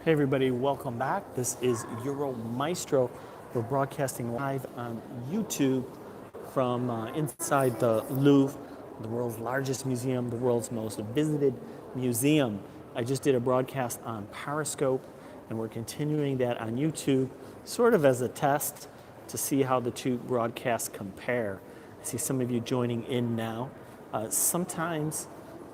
Hey everybody, welcome back. This is Euro Maestro. We're broadcasting live on YouTube from inside the Louvre, the world's largest museum, the world's most visited museum. I just did a broadcast on Periscope, and we're continuing that on YouTube, sort of as a test to see how the two broadcasts compare. I see some of you joining in now. Sometimes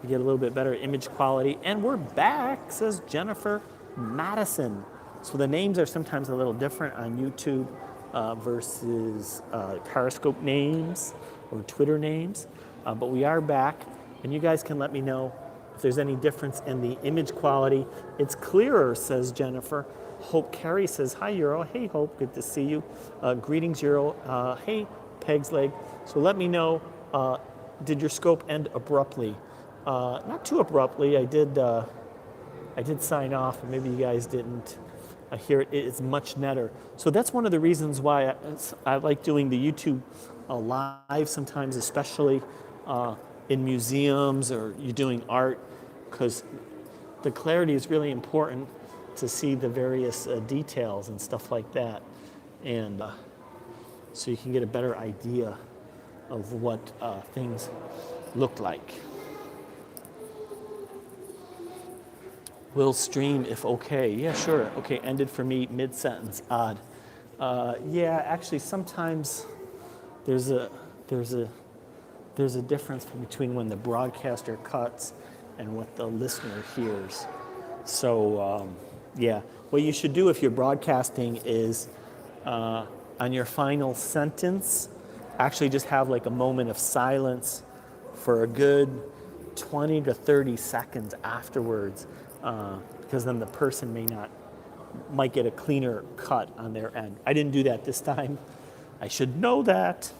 you get a little bit better image quality, and we're back, says Jennifer Madison. So the names are sometimes a little different on YouTube versus Periscope names or Twitter names, but we are back, and you guys can let me know if there's any difference in the image quality. It's clearer, says Jennifer. Hope Carey says, hi Euro. Hey Hope, good to see you. Greetings Euro. Hey Peg's Leg. So let me know, did your scope end abruptly? Not too abruptly. I did sign off, and maybe you guys didn't hear it. It's much netter. So that's one of the reasons why I like doing the YouTube live sometimes, especially in museums or you're doing art, because the clarity is really important to see the various details and stuff like that. And so you can get a better idea of what things look like. Will stream if okay. Yeah, sure. Okay, ended for me mid-sentence. Odd. Yeah, actually, sometimes there's a difference between when the broadcaster cuts and what the listener hears. So yeah, what you should do if you're broadcasting is on your final sentence, actually just have like a moment of silence for a good 20 to 30 seconds afterwards. Because then the person might get a cleaner cut on their end. I didn't do that this time. I should know that,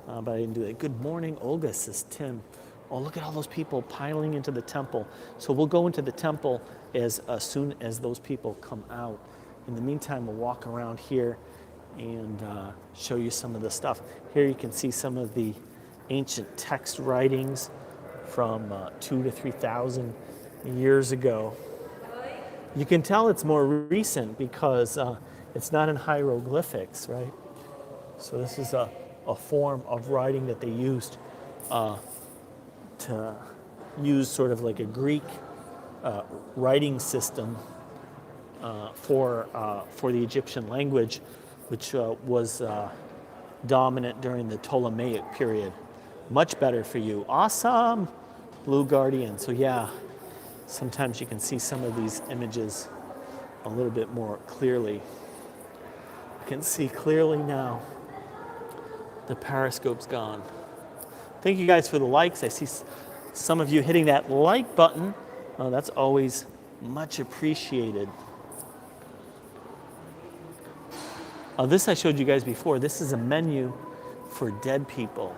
but I didn't do it. Good morning, Olga, says Tim. Oh, look at all those people piling into the temple. So we'll go into the temple as soon as those people come out. In the meantime, we'll walk around here and show you some of the stuff. Here you can see some of the ancient text writings from 2,000 to 3,000 years ago. You can tell it's more recent because it's not in hieroglyphics, right? So this is a form of writing that they used to use sort of like a Greek writing system for the Egyptian language, which was dominant during the Ptolemaic period. Much better for you. Awesome, Blue Guardian. So yeah, sometimes you can see some of these images a little bit more clearly. You can see clearly now. The Periscope's gone. Thank you guys for the likes. I see some of you hitting that like button. That's always much appreciated. This I showed you guys before. This is a menu for dead people.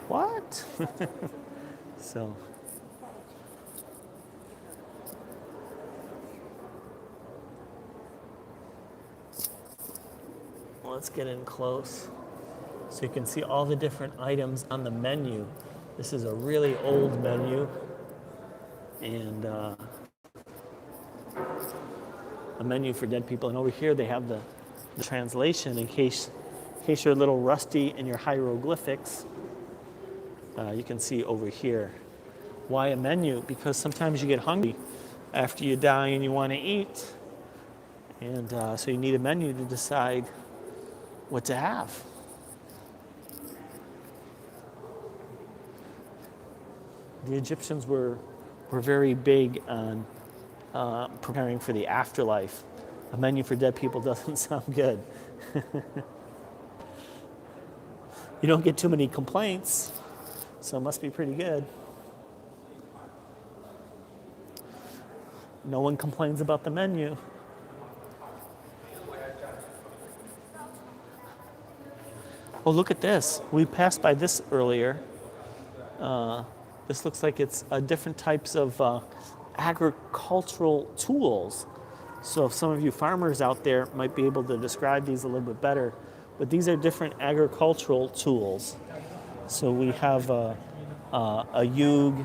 What? So. Let's get in close so you can see all the different items on the menu. This is a really old menu, and a menu for dead people. And over here they have the translation in case you're a little rusty in your hieroglyphics. You can see over here. Why a menu? Because sometimes you get hungry after you die and you want to eat, and so you need a menu to decide what to have. The Egyptians were very big on preparing for the afterlife. A menu for dead people doesn't sound good. You don't get too many complaints, so it must be pretty good. No one complains about the menu. Oh, look at this. We passed by this earlier. This looks like it's different types of agricultural tools. So if some of you farmers out there might be able to describe these a little bit better, but these are different agricultural tools. So we have a yug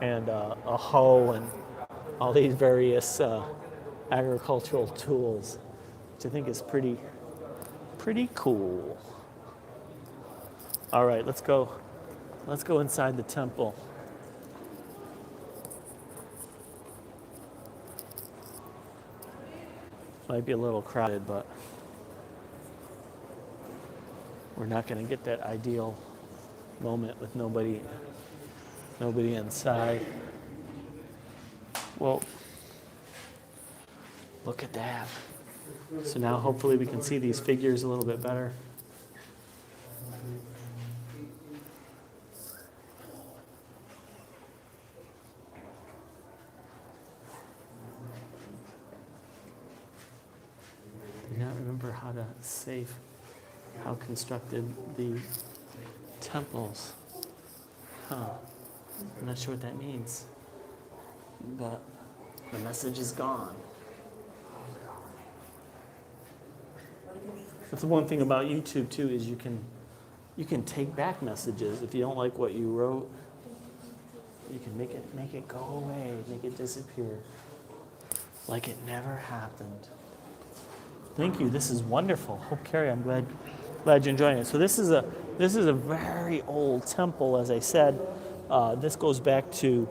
and a hoe and all these various agricultural tools, which I think is pretty cool. All right, let's go inside the temple. Might be a little crowded, but we're not going to get that ideal moment with nobody inside. Well, look at that. So now hopefully we can see these figures a little bit better. Do not remember how to save how constructed the temples. I'm not sure what that means, but the message is gone. That's the one thing about YouTube too, is you can take back messages. If you don't like what you wrote, you can make it go away, make it disappear, like it never happened. Thank you. This is wonderful. Hope Carrie, I'm glad you're enjoying it. So this is a very old temple, as I said. This goes back to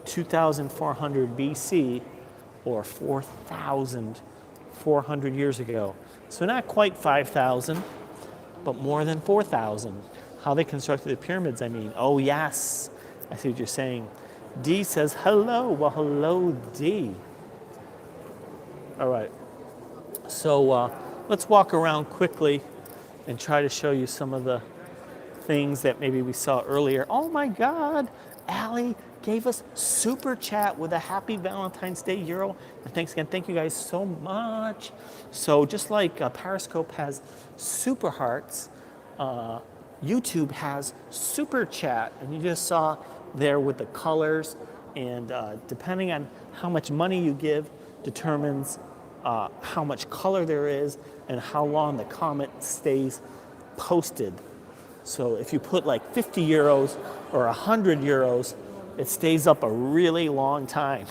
2,400 BC, or 4,400 years ago. So not quite 5,000, but more than 4,000. How they constructed the pyramids, I mean. Oh, yes. I see what you're saying. D says hello. Well, hello, D. All right. So let's walk around quickly and try to show you some of the things that maybe we saw earlier. Oh my God, Allie gave us super chat with a happy Valentine's Day Euro. And thanks again, thank you guys so much. So just like Periscope has super hearts, YouTube has super chat. And you just saw there with the colors, and depending on how much money you give determines how much color there is and how long the comment stays posted. So if you put like 50 euros or 100 euros, it stays up a really long time.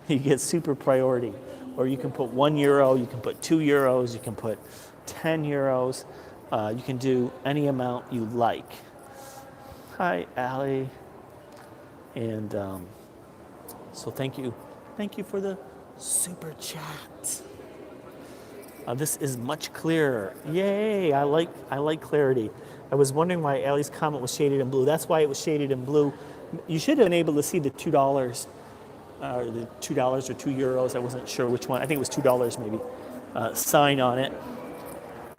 You get super priority. Or you can put 1 euro, you can put 2 euros, you can put 10 euros. You can do any amount you like. Hi, Allie. And so thank you. Thank you for the super chat. This is much clearer. Yay! I like clarity. I was wondering why Allie's comment was shaded in blue. That's why it was shaded in blue. You should have been able to see the $2, the $2 or 2 euros. I wasn't sure which one. I think it was $2 maybe. Sign on it.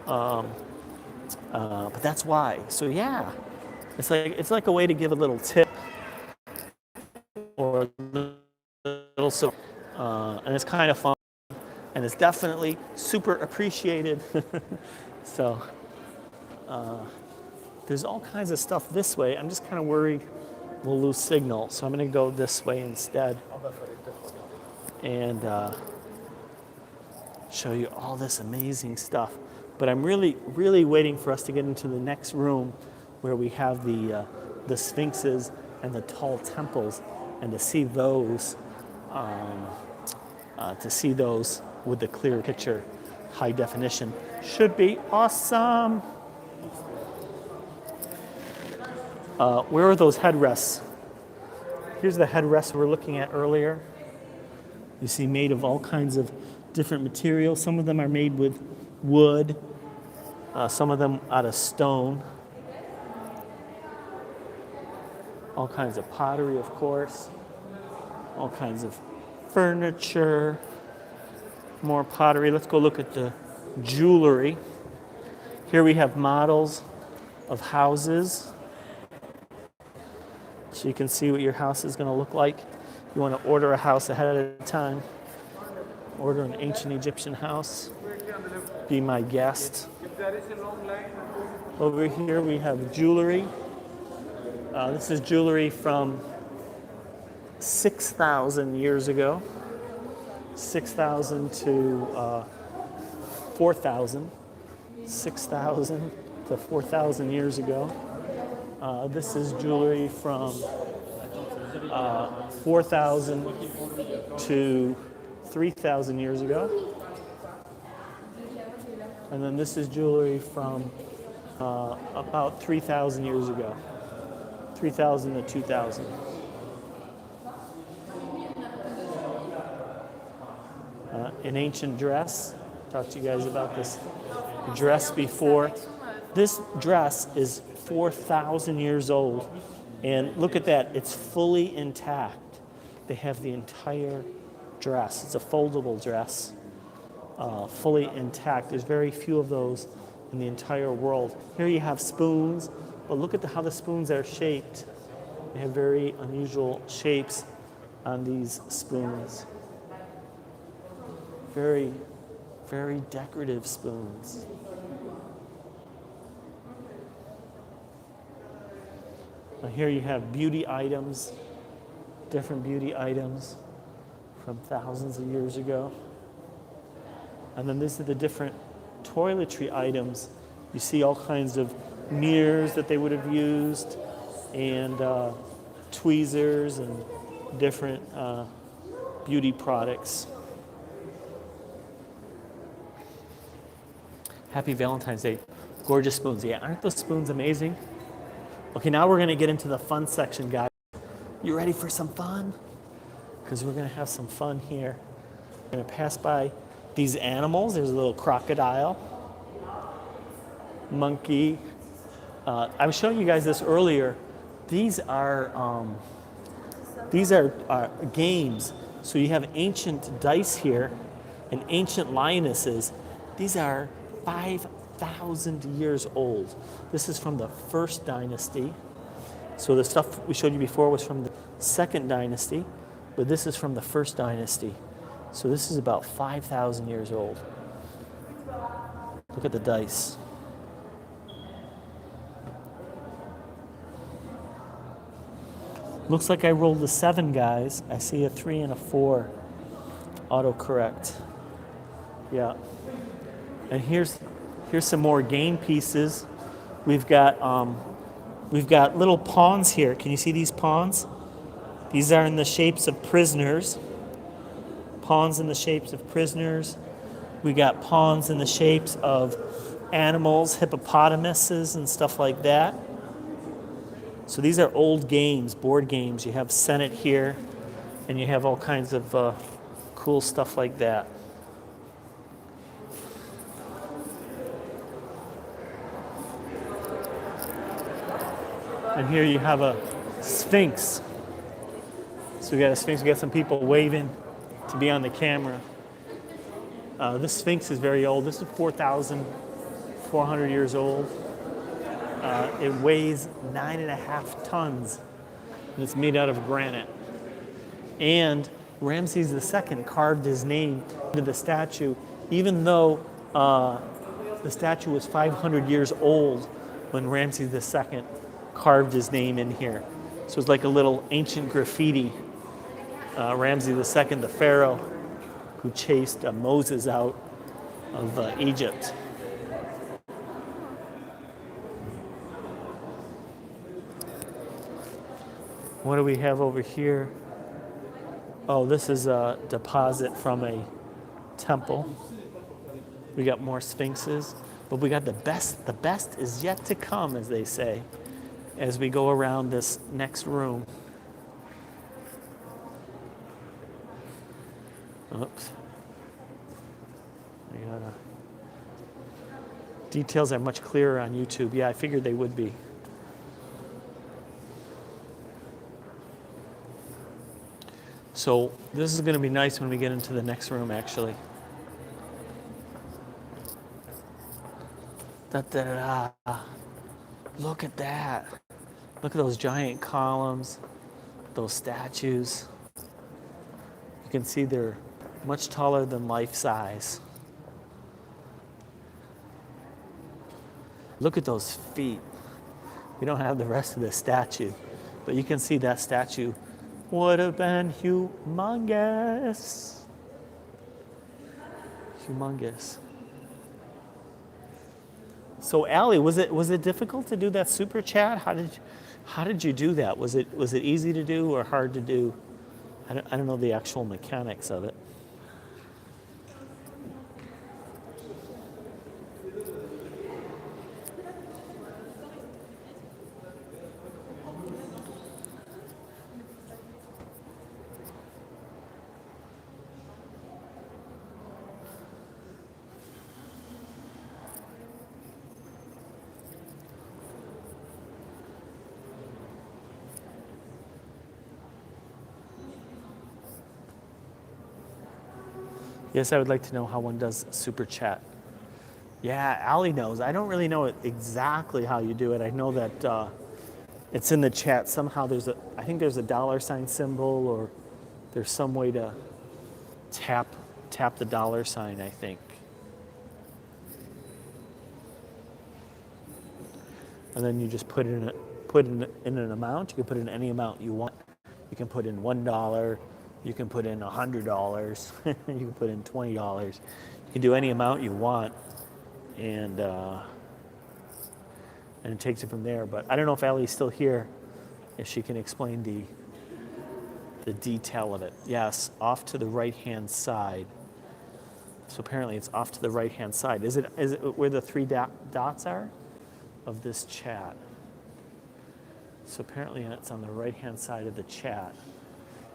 But that's why. So yeah, it's like a way to give a little tip or a little so. And it's kind of fun, and it's definitely super appreciated. So there's all kinds of stuff this way. I'm just kind of worried we'll lose signal, so I'm going to go this way instead and show you all this amazing stuff. But I'm really waiting for us to get into the next room where we have the Sphinxes and the tall temples, and to see those. To see those with the clear picture, high definition, should be awesome. Where are those headrests? Here's the headrests we were looking at earlier. You see, made of all kinds of different materials. Some of them are made with wood, some of them out of stone. All kinds of pottery, of course. All kinds of furniture, more pottery. Let's go look at the jewelry. Here we have models of houses. So you can see what your house is going to look like. You want to order a house ahead of time. Order an ancient Egyptian house. Be my guest. Over here we have jewelry. This is jewelry from 6,000 years ago. 6,000 to 4,000. 6,000 to 4,000 years ago. This is jewelry from 4,000 to 3,000 years ago. And then this is jewelry from about 3,000 years ago, 3,000 to 2,000. An ancient dress. Talked to you guys about this dress before. This dress is 4,000 years old. And look at that, it's fully intact. They have the entire dress. It's a foldable dress, fully intact. There's very few of those in the entire world. Here you have spoons, but look at how the spoons are shaped. They have very unusual shapes on these spoons. Very, very decorative spoons. Now here you have beauty items, different beauty items from thousands of years ago. And then these are the different toiletry items. You see all kinds of mirrors that they would have used, and tweezers and different beauty products. Happy Valentine's Day. Gorgeous spoons. Yeah, aren't those spoons amazing? Okay, now we're going to get into the fun section, guys. You ready for some fun? Because we're going to have some fun here. We're going to pass by these animals. There's a little crocodile, monkey. I was showing you guys this earlier. These are games. So you have ancient dice here and ancient lionesses. These are 5,000 years old. This is from the first dynasty. So the stuff we showed you before was from the second dynasty, but this is from the first dynasty. So this is about 5,000 years old. Look at the dice. Looks like I rolled a 7, guys. I see a 3 and a 4. Autocorrect. Yeah. And here's some more game pieces. We've got little pawns here. Can you see these pawns? These are in the shapes of prisoners. Pawns in the shapes of prisoners. We got pawns in the shapes of animals, hippopotamuses, and stuff like that. So these are old games, board games. You have Senate here, and you have all kinds of cool stuff like that. And here you have a Sphinx. So we got a Sphinx. We got some people waving to be on the camera. This Sphinx is very old. This is 4,400 years old. It weighs 9.5 tons, and it's made out of granite. And Ramses II carved his name into the statue, even though the statue was 500 years old when Ramses II carved his name in here. So it's like a little ancient graffiti. Ramses II, the pharaoh who chased Moses out of Egypt. What do we have over here? Oh, this is a deposit from a temple. We got more sphinxes, but we got the best. The best is yet to come, as they say, as we go around this next room. Oops. Details are much clearer on YouTube. Yeah, I figured they would be. So this is going to be nice when we get into the next room, actually. Da-da-da-da. Look at that. Look at those giant columns, those statues. You can see they're much taller than life size. Look at those feet. We don't have the rest of the statue, but you can see that statue would have been humongous. Humongous. So Allie, was it difficult to do that super chat? How did How did you do that? Was it easy to do or hard to do? I don't know the actual mechanics of it. Yes, I would like to know how one does super chat. Yeah, Allie knows. I don't really know exactly how you do it. I know that it's in the chat somehow. I think there's a $ symbol, or there's some way to tap the $sign. I think, and then you just put in an amount. You can put in any amount you want. You can put in $1. You can put in $100. You can put in $20. You can do any amount you want, and it takes it from there. But I don't know if Allie's still here, if she can explain the detail of it. Yes, off to the right-hand side. So apparently it's off to the right-hand side. Is it where the three dots are of this chat? So apparently it's on the right-hand side of the chat.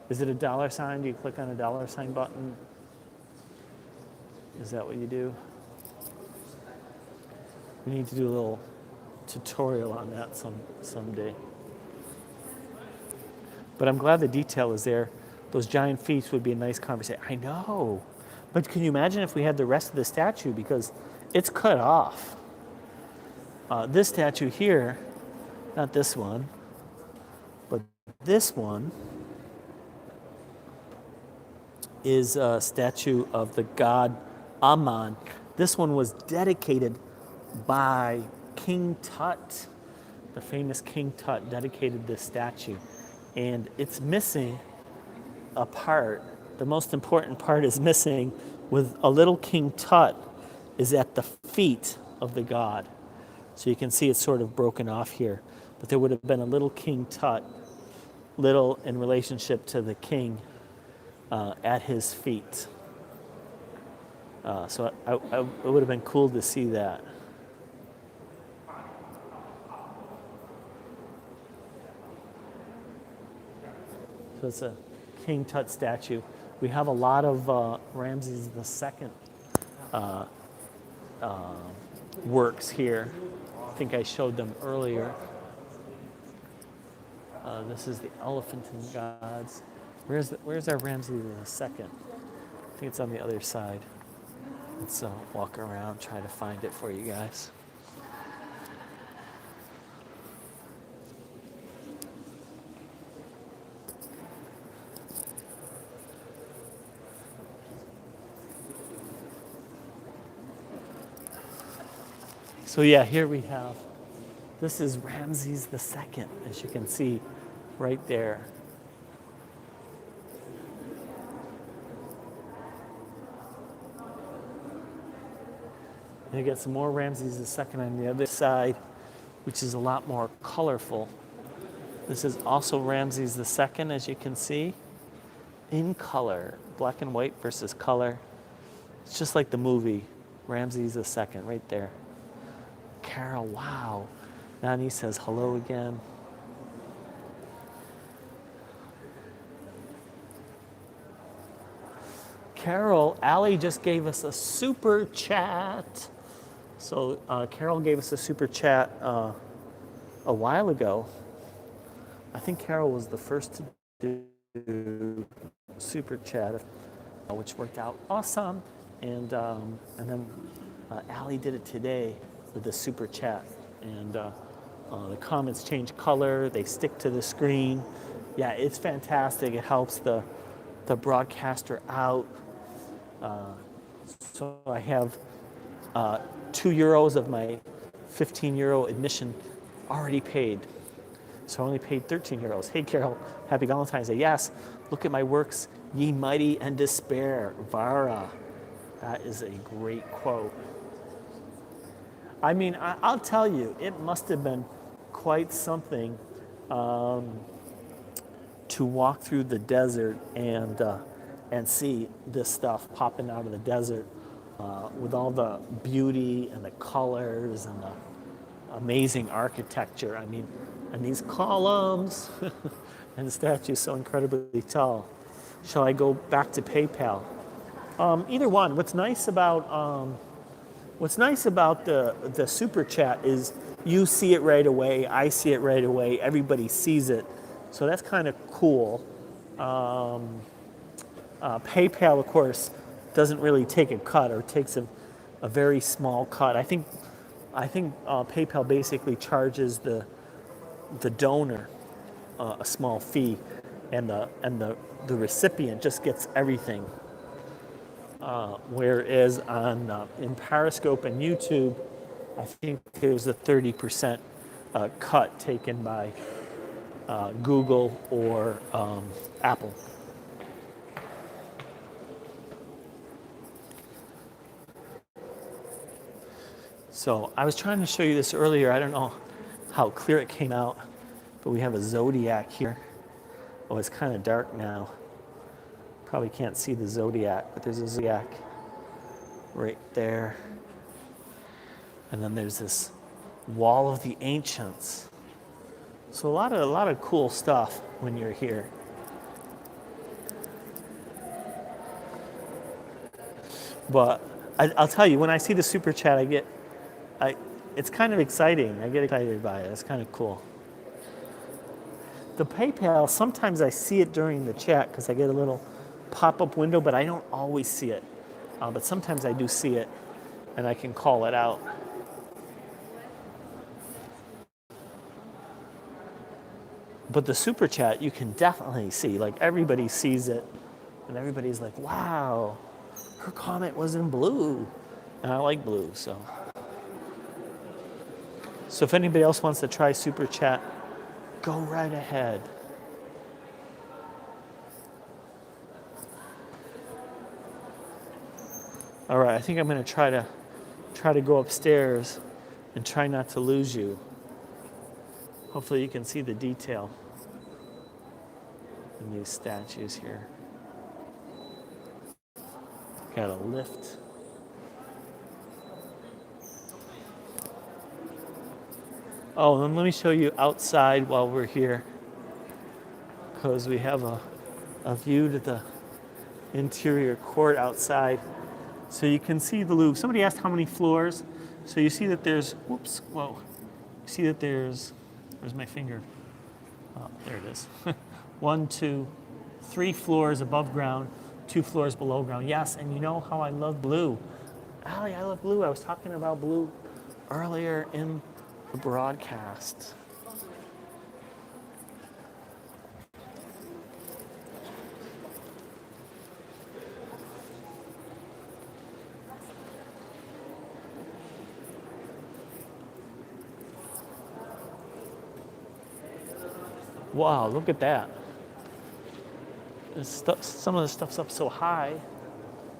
Is it a $sign? Do you click on a $sign button? Is that what you do? We need to do a little tutorial on that someday. But I'm glad the detail is there. Those giant feet would be a nice conversation. I know. But can you imagine if we had the rest of the statue? Because it's cut off. This statue here, not this one, but this one is a statue of the god Amon. This one was dedicated by King Tut. The famous King Tut dedicated this statue. And it's missing a part. The most important part is missing, with a little King Tut is at the feet of the god. So you can see it's sort of broken off here. But there would have been a little King Tut, little in relationship to the king, at his feet. So it would have been cool to see that. So it's a King Tut statue. We have a lot of Ramses II works here. I think I showed them earlier. This is the elephant and gods. Where's our Ramses II? I think it's on the other side. Let's walk around, try to find it for you guys. So yeah, here we have, this is Ramses II, as you can see right there. And you get some more Ramses II on the other side, which is a lot more colorful. This is also Ramses II, as you can see, in color, black and white versus color. It's just like the movie, Ramses II, right there. Carol, wow. Nani says hello again. Carol, Allie just gave us a super chat. So Carol gave us a super chat a while ago. I think Carol was the first to do super chat, which worked out awesome. And then Allie did it today with the super chat. And the comments change color, they stick to the screen. Yeah, it's fantastic. It helps the broadcaster out. So I have €2 of my €15 admission already paid. So I only paid €13. Hey Carol, happy Valentine's Day. Yes, look at my works, ye mighty and despair. Vara. That is a great quote. I mean, I'll tell you, it must have been quite something to walk through the desert and see this stuff popping out of the desert with all the beauty and the colors and the amazing architecture. I mean, and these columns and the statue is so incredibly tall. Shall I go back to PayPal? Either one. What's nice about the super chat is you see it right away, I see it right away, everybody sees it. So that's kind of cool. PayPal, of course, doesn't really take a cut or takes a very small cut. I think PayPal basically charges the donor a small fee, and the recipient just gets everything. Whereas in Periscope and YouTube, I think there's a 30% cut taken by Google or Apple. So I was trying to show you this earlier. I don't know how clear it came out, but we have a zodiac here. Oh, it's kind of dark now. Probably can't see the zodiac, but there's a zodiac right there. And then there's this wall of the ancients. So a lot of cool stuff when you're here. But I'll tell you, when I see the super chat, it's kind of exciting. I get excited by it. It's kind of cool. The PayPal, sometimes I see it during the chat because I get a little pop-up window, but I don't always see it. But sometimes I do see it, and I can call it out. But the super chat, you can definitely see. Like, everybody sees it, and everybody's like, wow, her comment was in blue. And I like blue, so. So if anybody else wants to try super chat, go right ahead. All right, I think I'm going to try to go upstairs and try not to lose you. Hopefully you can see the detail in these statues here. Got a lift. Oh, and let me show you outside while we're here, because we have a view to the interior court outside. So you can see the Louvre. Somebody asked how many floors. So you see that there's, whoops, whoa. You see that there's, where's my finger? Oh, there it is. 1, 2, 3 floors above ground, 2 floors below ground. Yes, and you know how I love blue. Allie, I love blue. I was talking about blue earlier in the broadcast. Wow, look at that. Some of the stuff's up so high.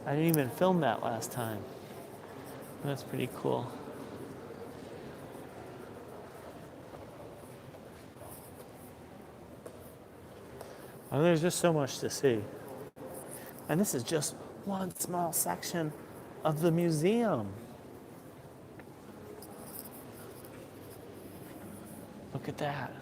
I didn't even film that last time. That's pretty cool. Oh, there's just so much to see. And this is just one small section of the museum. Look at that.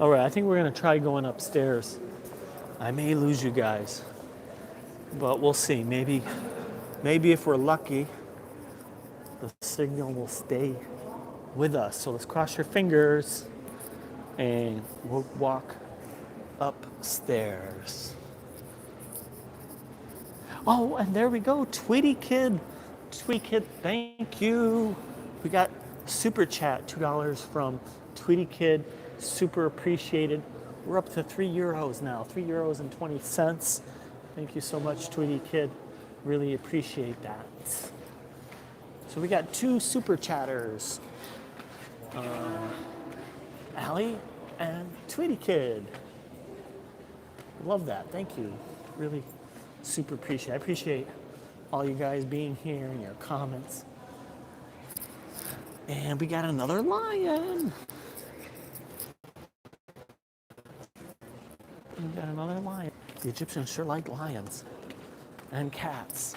All right, I think we're gonna try going upstairs. I may lose you guys, but we'll see. Maybe if we're lucky, the signal will stay with us. So let's cross your fingers and we'll walk upstairs. Oh, and there we go, Tweety Kid. Tweety Kid, thank you. We got super chat, $2 from Tweety Kid. Super appreciated. We're up to €3 now, €3.20. Thank you so much, Tweety Kid. Really appreciate that. So we got 2 super chatters, Allie and Tweety Kid. Love that. Thank you. Really super appreciate. I appreciate all you guys being here and your comments. And we got another lion. We got another lion. The Egyptians sure like lions and cats.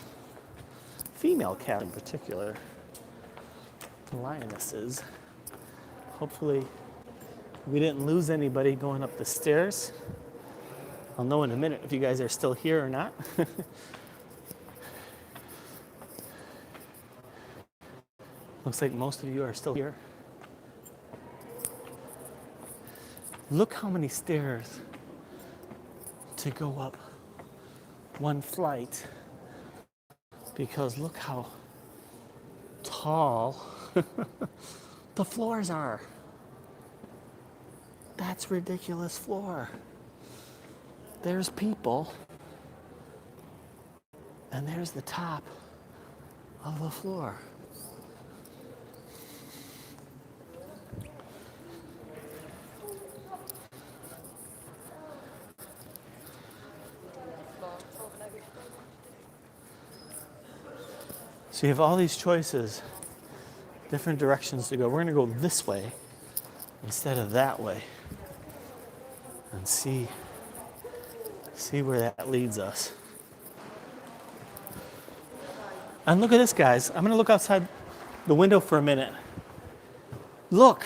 Female cat in particular. The lionesses. Hopefully we didn't lose anybody going up the stairs. I'll know in a minute if you guys are still here or not. Looks like most of you are still here. Look how many stairs to go up one flight, because look how tall the floors are. That's ridiculous floor. There's people, and there's the top of the floor. So you have all these choices, different directions to go. We're gonna go this way instead of that way and see where that leads us. And look at this, guys. I'm gonna look outside the window for a minute. Look,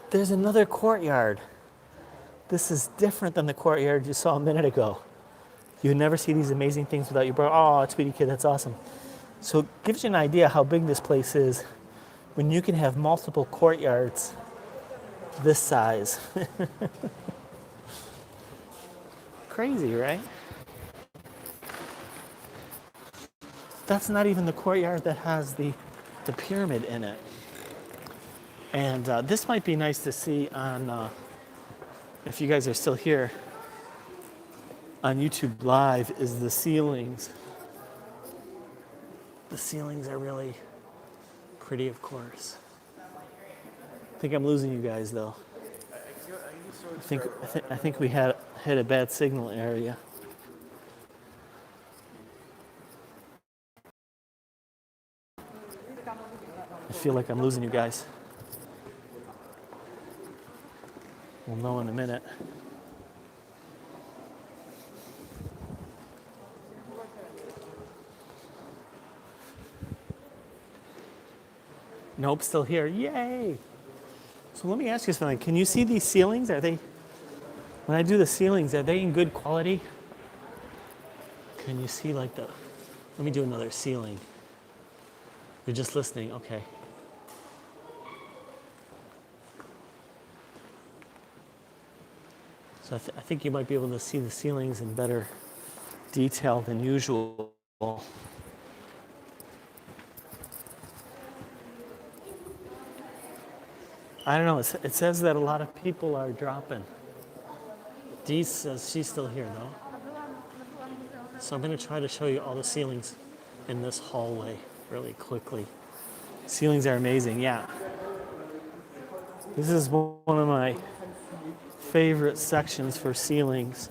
there's another courtyard. This is different than the courtyard you saw a minute ago. You never see these amazing things without your brother. Oh, Tweety Kid, that's awesome. So it gives you an idea how big this place is when you can have multiple courtyards this size. Crazy, right? That's not even the courtyard that has the pyramid in it. And this might be nice to see on, if you guys are still here, on YouTube Live, is the ceilings. The ceilings are really pretty, of course. I think I'm losing you guys, though. I think we had a bad signal area. I feel like I'm losing you guys. We'll know in a minute. Nope, still here. Yay! So let me ask you something. Can you see these ceilings? When I do the ceilings, are they in good quality? Can you see let me do another ceiling. You're just listening, okay. So I think you might be able to see the ceilings in better detail than usual. I don't know, it says that a lot of people are dropping. Dee says she's still here though. So I'm gonna try to show you all the ceilings in this hallway really quickly. Ceilings are amazing, yeah. This is one of my favorite sections for ceilings.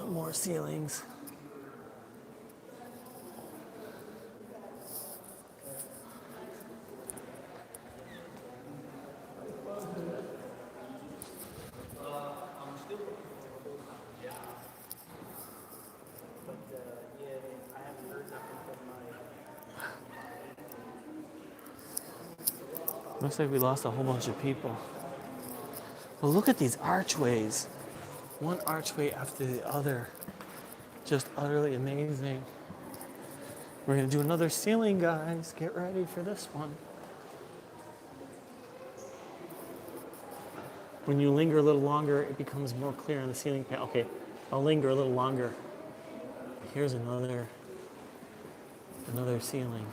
More ceilings. Looks like we lost a whole bunch of people. Well, look at these archways. One archway after the other. Just utterly amazing. We're gonna do another ceiling, guys. Get ready for this one. When you linger a little longer, it becomes more clear on the ceiling. Okay, I'll linger a little longer. Here's another ceiling.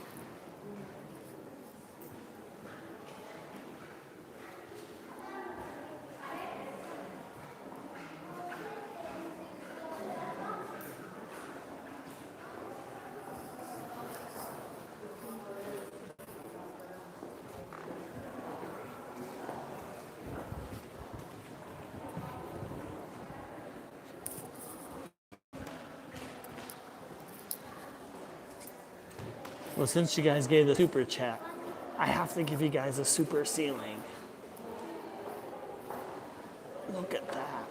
Well, since you guys gave the super chat, I have to give you guys a super ceiling. Look at that.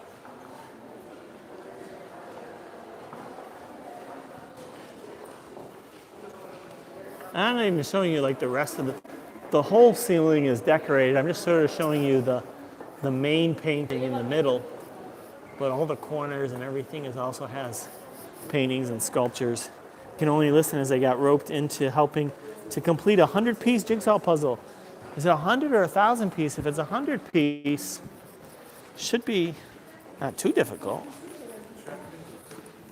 I'm not even showing you like the rest of the whole ceiling is decorated. I'm just sort of showing you the main painting in the middle, but all the corners and everything also has paintings and sculptures. You can only listen as I got roped into helping to complete a 100-piece jigsaw puzzle. Is it 100 or 1,000 piece? If it's 100 piece, should be not too difficult.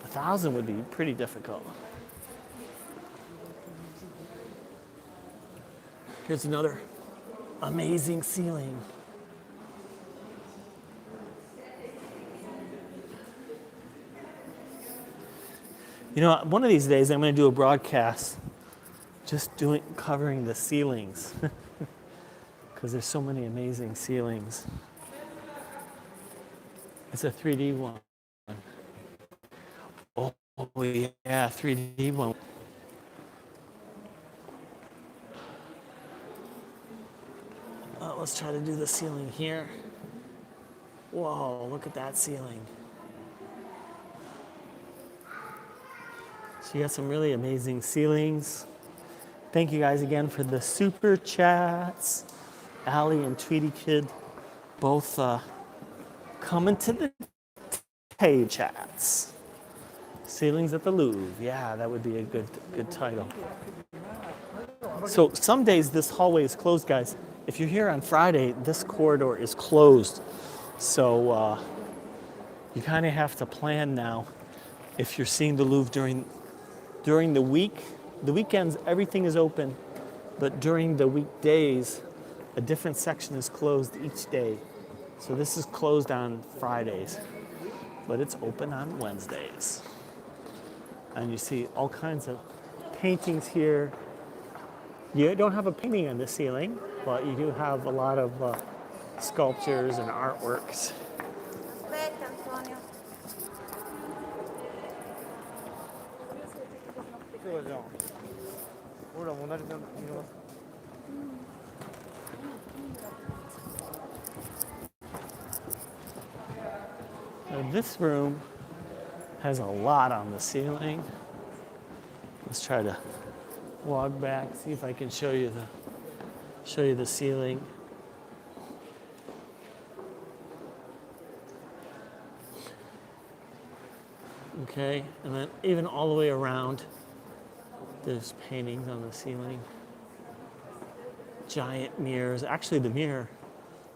1,000 would be pretty difficult. Here's another amazing ceiling. You know, one of these days I'm going to do a broadcast just covering the ceilings because there's so many amazing ceilings. It's a 3D one. Oh yeah, 3D one. Let's try to do the ceiling here. Whoa, look at that ceiling. So you got some really amazing ceilings. Thank you guys again for the super chats. Allie and Tweety Kid both coming to the Hey chats. Ceilings at the Louvre. Yeah, that would be a good title. So some days this hallway is closed, guys. If you're here on Friday, this corridor is closed. So you kind of have to plan now. If you're seeing the Louvre during the week, the weekends, everything is open. But during the weekdays, a different section is closed each day. So this is closed on Fridays, but it's open on Wednesdays. And you see all kinds of paintings here. You don't have a painting on the ceiling, but you do have a lot of sculptures and artworks. Now this room has a lot on the ceiling. Let's try to walk back, see if I can show you the ceiling. Okay, and then even all the way around, there's paintings on the ceiling. Giant mirrors. Actually, the mirror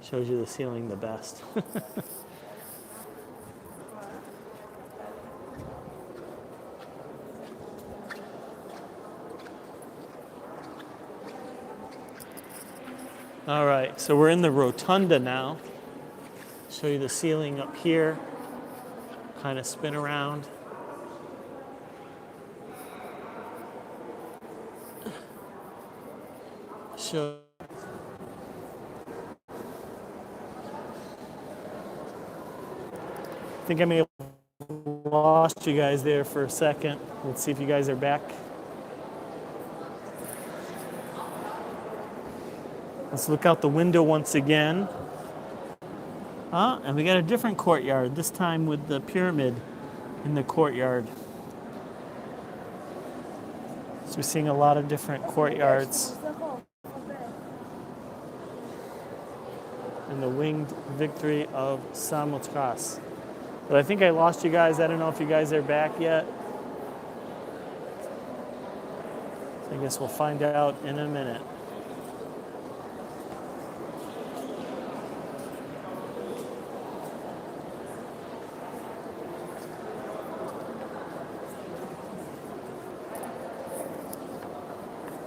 shows you the ceiling the best. All right, so we're in the Rotunda now. Show you the ceiling up here. Kind of spin around. Show. I think I may have lost you guys there for a second. Let's see if you guys are back. Let's look out the window once again. And we got a different courtyard, this time with the pyramid in the courtyard. So we're seeing a lot of different courtyards. And the winged victory of Samothrace. But I think I lost you guys. I don't know if you guys are back yet. So I guess we'll find out in a minute.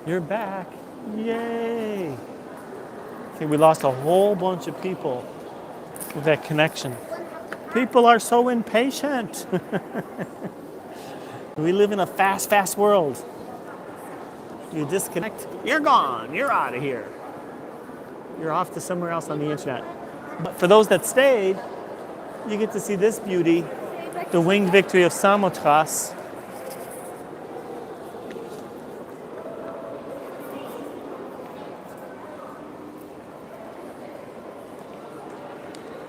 You're back. Yay. Okay, we lost a whole bunch of people with that connection. People are so impatient. We live in a fast world. You disconnect, you're gone. You're out of here. You're off to somewhere else on the internet. But for those that stayed, you get to see this beauty, the winged victory of Samothrace.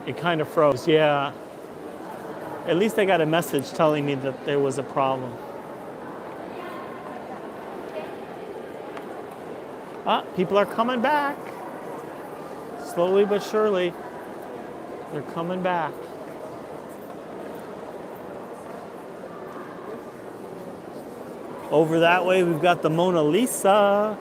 It kind of froze, yeah. At least I got a message telling me that there was a problem. Ah, people are coming back. Slowly but surely, they're coming back. Over that way, we've got the Mona Lisa.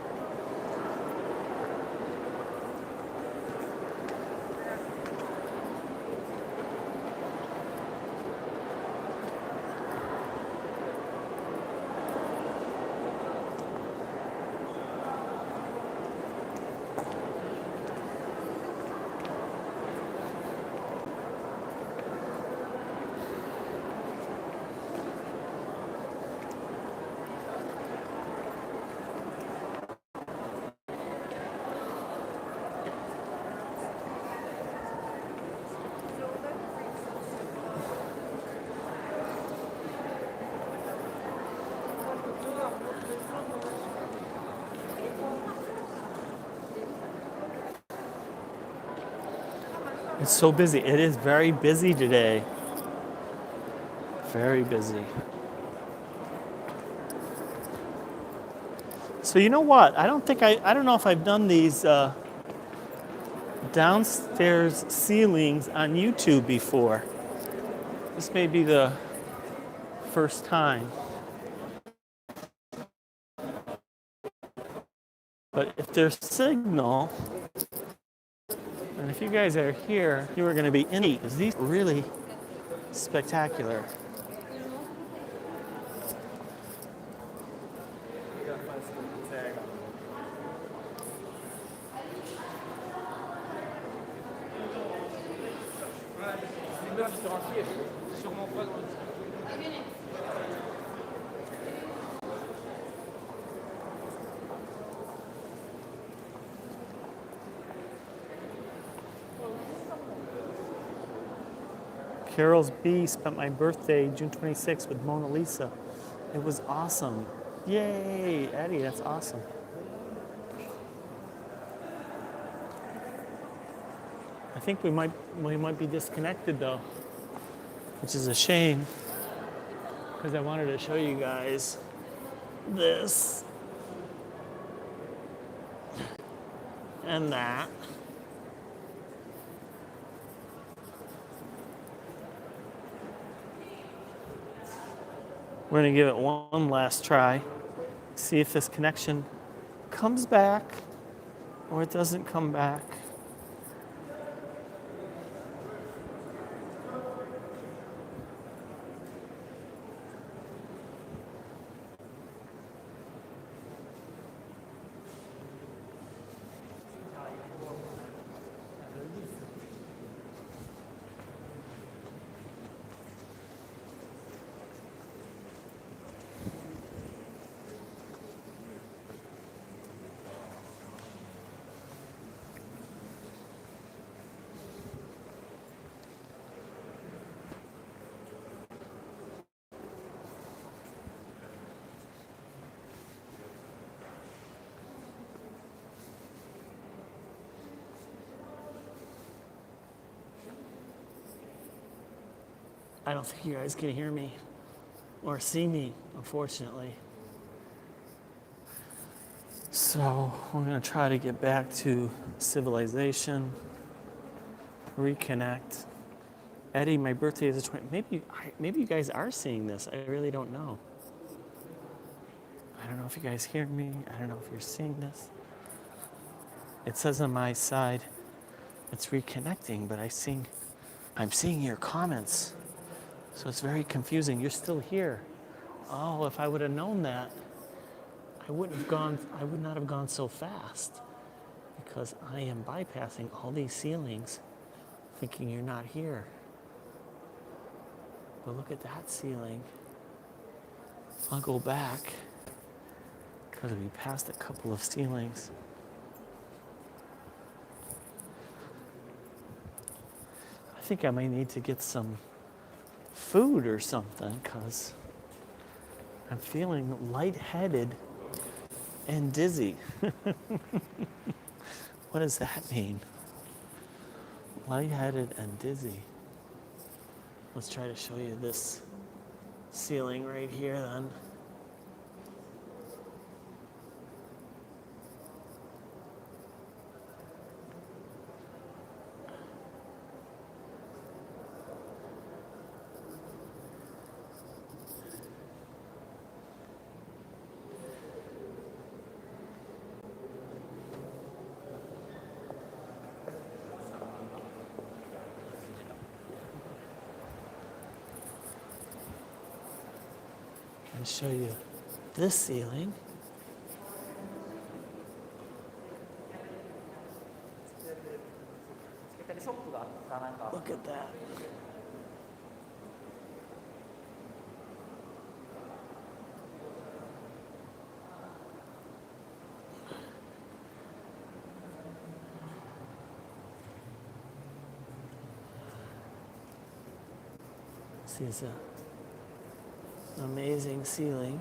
It's so busy. It is very busy today. Very busy. So you know what? I don't know if I've done these downstairs ceilings on YouTube before. This may be the first time. But if there's signal, and if you guys are here, you are going to be in because these are really spectacular. Carol's B spent my birthday, June 26th, with Mona Lisa. It was awesome. Yay, Eddie, that's awesome. I think we might be disconnected though, which is a shame because I wanted to show you guys this and that. We're going to give it one last try, see if this connection comes back or it doesn't come back. I don't think you guys can hear me or see me, unfortunately. So we're going to try to get back to civilization, reconnect. Eddie, my birthday is the 20th. Maybe you guys are seeing this. I really don't know. I don't know if you guys hear me. I don't know if you're seeing this. It says on my side it's reconnecting, but I'm seeing your comments. So it's very confusing. You're still here. Oh, if I would have known that, I would not have gone so fast because I am bypassing all these ceilings thinking you're not here. But look at that ceiling. I'll go back because we passed a couple of ceilings. I think I might need to get some food or something because I'm feeling lightheaded and dizzy. What does that mean? lightheaded and dizzy. Let's try to show you this ceiling right here then. And show you this ceiling. Look at that. See, it's an amazing ceiling.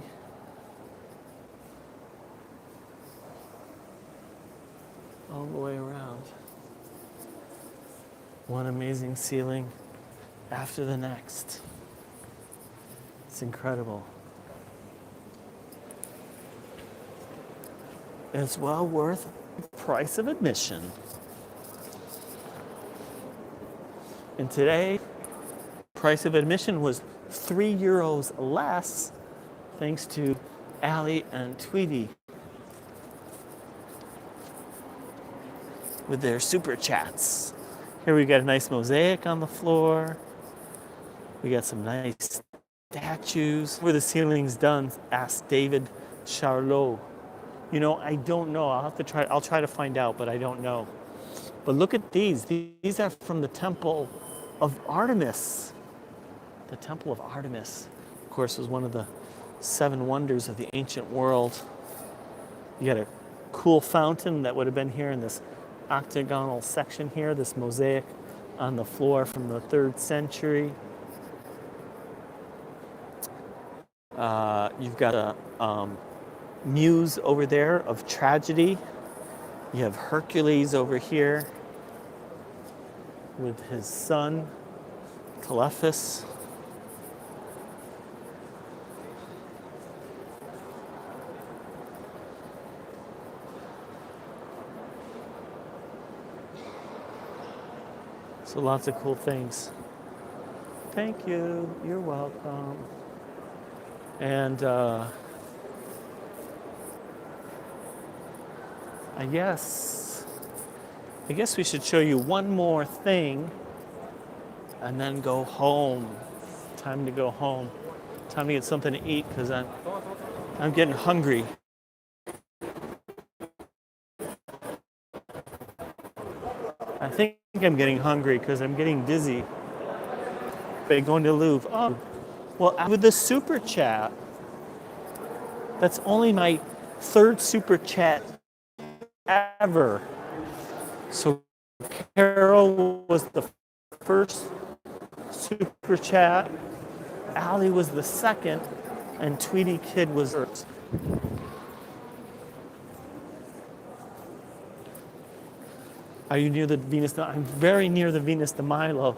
All the way around. One amazing ceiling after the next. It's incredible. It's well worth the price of admission. And today, price of admission was €3 less, thanks to Ali and Tweety with their super chats. Here we got a nice mosaic on the floor. We got some nice statues. Where the ceiling's done, asked David Charlot. You know, I don't know. I'll try to find out, but I don't know. But look at these. These are from the Temple of Artemis. The Temple of Artemis, of course, was one of the 7 wonders of the ancient world. You got a cool fountain that would have been here in this octagonal section here, this mosaic on the floor from the 3rd century. You've got a muse over there of tragedy. You have Hercules over here with his son, Telephus. So lots of cool things. Thank you. You're welcome. And I guess we should show you one more thing and then go home. Time to go home. Time to get something to eat because I'm getting hungry. I think I'm getting hungry because I'm getting dizzy. But going to Louvre. Oh, well, with the super chat, that's only my 3rd super chat ever. So Carol was the first super chat, Ali was the second, and Tweety Kid was first. Are you near the Venus? I'm very near the Venus de Milo,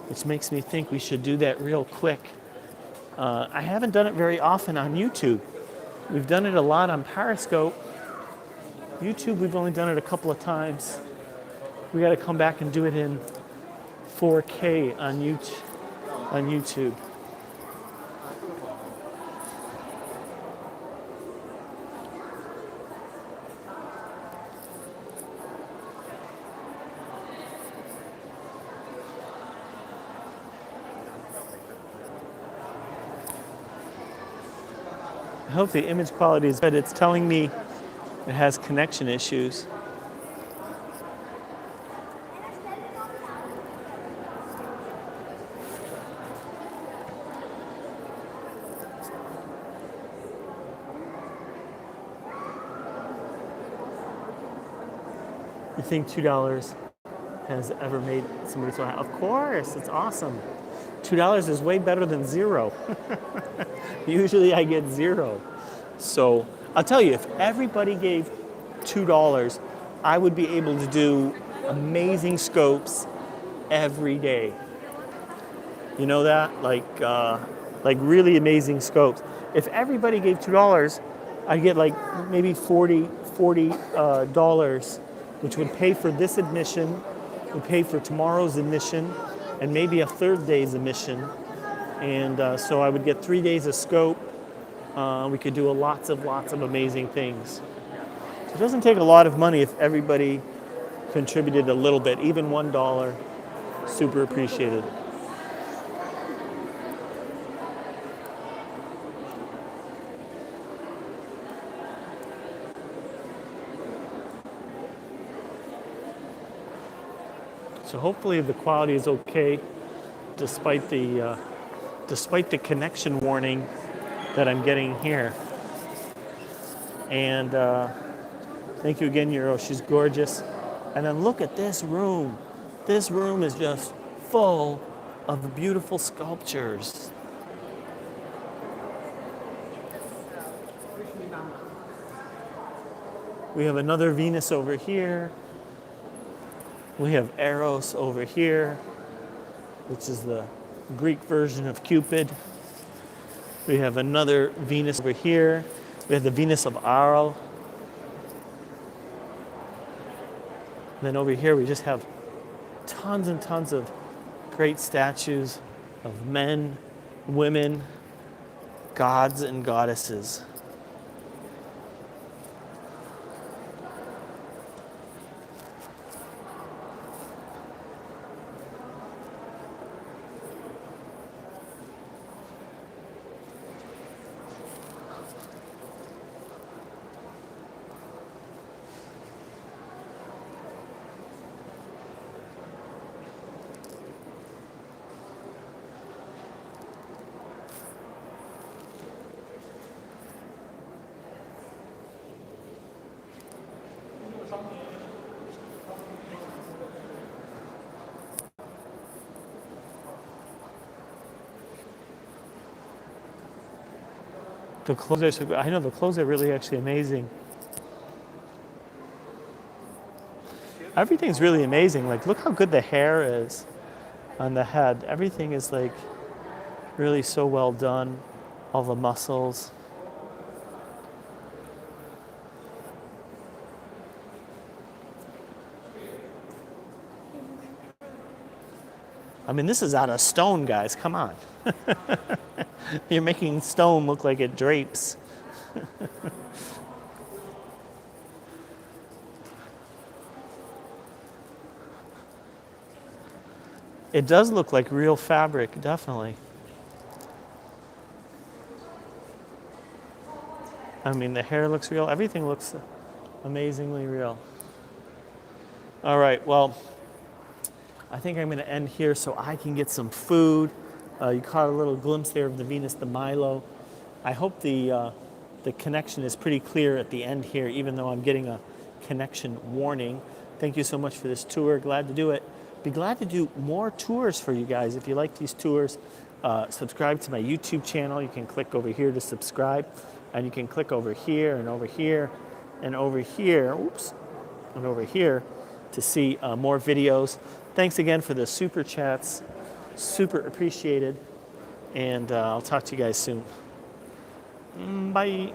which makes me think we should do that real quick. I haven't done it very often on YouTube. We've done it a lot on Periscope. YouTube, we've only done it a couple of times. We got to come back and do it in 4K on YouTube. I hope the image quality is good. It's telling me it has connection issues. You think $2 has ever made somebody so happy? Of course, it's awesome. $2 is way better than 0. Usually I get 0. So I'll tell you, if everybody gave $2, I would be able to do amazing scopes every day. You know that? Like really amazing scopes. If everybody gave $2, I'd get like maybe $40 dollars, which would pay for this admission, would pay for tomorrow's admission, and maybe a third day's admission. And so I would get 3 days of scope. We could do lots of amazing things. So it doesn't take a lot of money if everybody contributed a little bit, even $1, super appreciated. So hopefully the quality is okay, despite the connection warning that I'm getting here. And thank you again, Euro. She's gorgeous. And then look at this room. This room is just full of beautiful sculptures. We have another Venus over here. We have Eros over here, which is the Greek version of Cupid. We have another Venus over here. We have the Venus of Arles. And then over here we just have tons and tons of great statues of men, women, gods and goddesses. The clothes are so good. I know the clothes are really actually amazing. Everything's really amazing. Like, look how good the hair is on the head. Everything is like really so well done. All the muscles. I mean, this is out of stone, guys. Come on. You're making stone look like it drapes. It does look like real fabric, definitely. I mean, the hair looks real. Everything looks amazingly real. All right, well, I think I'm going to end here so I can get some food. You caught a little glimpse there of the Venus de Milo. I hope the connection is pretty clear at the end here, even though I'm getting a connection warning. Thank you so much for this tour. Glad to do it. Be glad to do more tours for you guys. If you like these tours, subscribe to my YouTube channel. You can click over here to subscribe, and you can click over here and over here and over here. Oops, and over here to see more videos. Thanks again for the super chats. Super appreciated. And I'll talk to you guys soon. Bye.